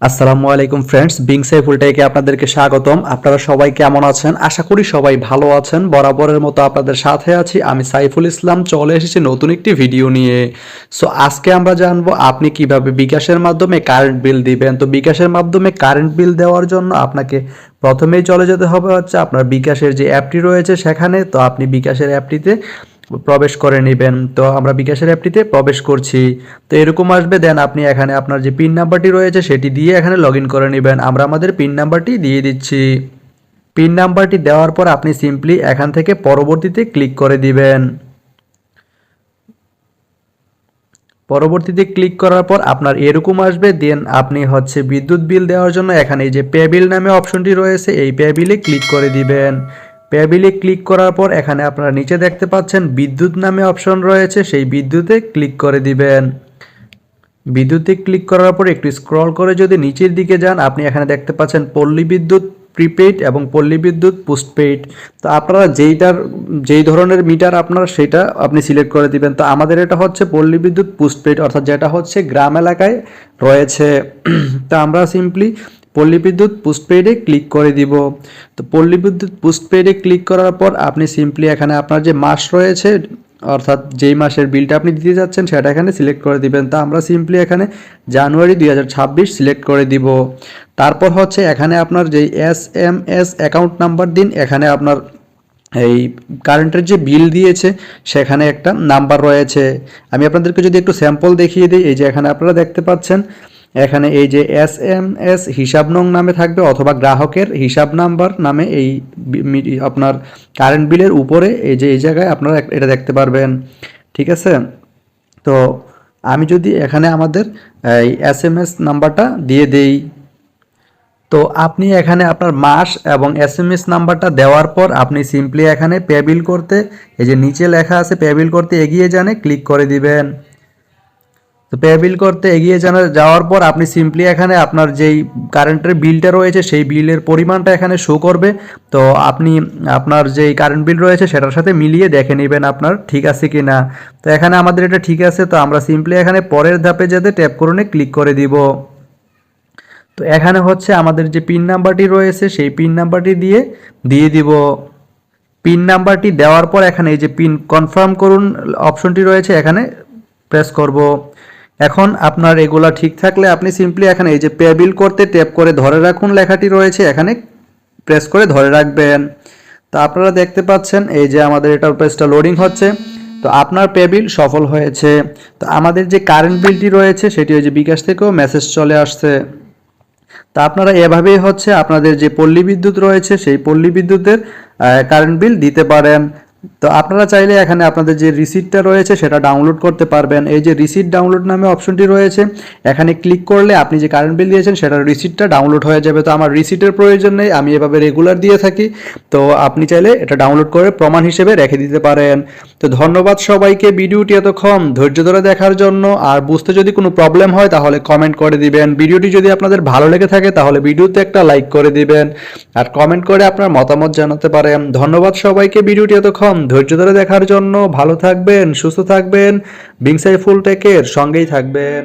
আসসালামু আলাইকুম friends, being Saiful টেকে আপনাদেরকে স্বাগতম। আপনারা সবাই কেমন আছেন? আশা করি সবাই ভালো আছেন। বরাবরের মতো আপনাদের সাথে আছি আমি সাইফুল ইসলাম। চলে এসেছি নতুন একটি ভিডিও নিয়ে। সো আজকে আমরা জানবো আপনি কিভাবে বিকাশের মাধ্যমে কারেন্ট বিল দিবেন। তো বিকাশের মাধ্যমে কারেন্ট বিল দেওয়ার জন্য আপনাকে প্রথমেই চলে যেতে হবে হচ্ছে আপনার বিকাশের যে অ্যাপটি রয়েছে সেখানে। তো আপনি বিকাশের অ্যাপটিতে প্রবেশ করে নেবেন। তো আমরা বিকাশের অ্যাপটিতে প্রবেশ করছি। তো এরকম আসবে, দেন আপনি এখানে আপনার যে পিন নাম্বারটি রয়েছে সেটি দিয়ে এখানে লগ ইন করে নেবেন। আমরা আমাদের পিন নাম্বারটি দিয়ে দিচ্ছি। পিন নাম্বারটি দেওয়ার পর আপনি সিম্পলি এখান থেকে পরবর্তীতে ক্লিক করে দিবেন। পরবর্তীতে ক্লিক করার পর আপনার এরকম আসবে, দেন আপনি হচ্ছে বিদ্যুৎ বিল দেওয়ার জন্য এখানে এই যে পে বিল নামে অপশনটি রয়েছে এই পে বিলে ক্লিক করে দিবেন। পে বিলে ক্লিক করার পর এখানে আপনারা নিচে দেখতে পাচ্ছেন বিদ্যুৎ নামে অপশন রয়েছে, সেই বিদ্যুতে ক্লিক করে দিবেন। বিদ্যুতে ক্লিক করার পর একটু স্ক্রল করে যদি নিচের দিকে যান আপনি এখানে দেখতে পাচ্ছেন পল্লী বিদ্যুৎ প্রিপেইড এবং পল্লী বিদ্যুৎ পোস্টপেইড। তো আপনারা যেই ধরনের মিটার আপনারা সেটা আপনি সিলেক্ট করে দিবেন। তো আমাদের এটা হচ্ছে পল্লী বিদ্যুৎ পোস্টপেইড, অর্থাৎ যেটা হচ্ছে গ্রাম এলাকায় রয়েছে। তো আমরা সিম্পলি পল্লী বিদ্যুৎ পোস্টপেইডে ক্লিক করে দিব। তো পল্লী বিদ্যুৎ পোস্টপেইডে ক্লিক করার পর আপনি সিম্পলি এখানে আপনার যে মাস রয়েছে, অর্থাৎ যেই মাসের বিলটা আপনি দিতে যাচ্ছেন সেটা এখানে সিলেক্ট করে দিবেন। তা আমরা সিম্পলি এখানে জানুয়ারি 2026 সিলেক্ট করে দিব। তারপর হচ্ছে এখানে আপনার যেই SMS অ্যাকাউন্ট নাম্বার দিন, এখানে আপনার এই কারেন্টের যে বিল দিয়েছে সেখানে একটা নাম্বার রয়েছে। আমি আপনাদেরকে যদি একটু স্যাম্পল দেখিয়ে দিই, এই যে এখানে আপনারা দেখতে পাচ্ছেন এখানে এই যে SMS হিসাব নং নামে থাকবে অথবা গ্রাহকের হিসাব নাম্বার নামে এই আপনার কারেন্ট বিলের উপরে এই যে এই জায়গায় আপনারা এটা দেখতে পারবেন। ঠিক আছে, তো আমি যদি এখানে আমাদের এই SMS নাম্বারটা দিয়ে দেই, তো আপনি এখানে আপনার মাস এবং SMS নাম্বারটা দেওয়ার পর আপনি সিম্পলি এখানে পে বিল করতে, এই যে নিচে লেখা আছে পে বিল করতে এগিয়ে যানে ক্লিক করে দিবেন। তো পে বিল করতে এগিয়ে যাওয়ার পর আপনি সিম্পলি এখানে আপনার যেই কারেন্টের বিলটা রয়েছে সেই বিলের পরিমাণটা এখানে শো করবে। তো আপনি আপনার যেই কারেন্ট বিল রয়েছে সেটার সাথে মিলিয়ে দেখে নেবেন আপনার ঠিক আছে কি না। তো এখানে আমাদের এটা ঠিক আছে, তো আমরা সিম্পলি এখানে পরের ধাপে যেতে ট্যাপ করুনে ক্লিক করে দিব। তো এখানে হচ্ছে আমাদের যে পিন নাম্বারটি রয়েছে সেই পিন নাম্বারটি দিয়ে দিব। পিন নাম্বারটি দেওয়ার পর এখানে এই যে পিন কনফার্ম করুন অপশনটি রয়েছে এখানে প্রেস করব। এখন আপনার এগুলা ঠিক থাকলে আপনি সিম্পলি এখানে এই যে পে বিল করতে ট্যাপ করে ধরে রাখুন লেখাটি রয়েছে এখানে প্রেস করে ধরে রাখবেন। তো আপনারা দেখতে পাচ্ছেন এই যে আমাদের এটা পেজটা লোডিং হচ্ছে। তো আপনার পে বিল সফল হয়েছে। তো আমাদের যে কারেন্ট বিলটি রয়েছে সেটি ওই যে বিকাশ থেকেও মেসেজ চলে আসছে। তা আপনারা এভাবেই হচ্ছে আপনাদের যে পল্লী বিদ্যুৎ রয়েছে সেই পল্লী বিদ্যুতের কারেন্ট বিল দিতে পারেন। তো আপনারা চাইলে এখানে আপনাদের যে রিসিটটা রয়েছে সেটা ডাউনলোড করতে পারবেন। এই যে রিসিট ডাউনলোড নামে অপশনটি রয়েছে এখানে ক্লিক করলে আপনি যে কারেন্ট বিল দিয়েছেন সেটার রিসিটটা ডাউনলোড হয়ে যাবে। তো আমার রিসিটের প্রয়োজন নেই, আমি এভাবে রেগুলার দিয়ে থাকি। তো আপনি চাইলে এটা ডাউনলোড করে প্রমাণ হিসেবে রেখে দিতে পারেন। তো ধন্যবাদ সবাইকে ভিডিওটি এতক্ষণ ধৈর্য ধরে দেখার জন্য। আর বুঝতে যদি কোনো প্রবলেম হয় তাহলে কমেন্ট করে দিবেন। ভিডিওটি যদি আপনাদের ভালো লেগে থাকে তাহলে ভিডিওতে একটা লাইক করে দিবেন আর কমেন্ট করে আপনার মতামত জানাতে পারেন। ধন্যবাদ সবাইকে ভিডিওটি এতক্ষণ ধৈর্য ধরে দেখার জন্য। ভালো থাকবেন, সুস্থ থাকবেন, বিং সাইফুল টেকের সঙ্গেই থাকবেন।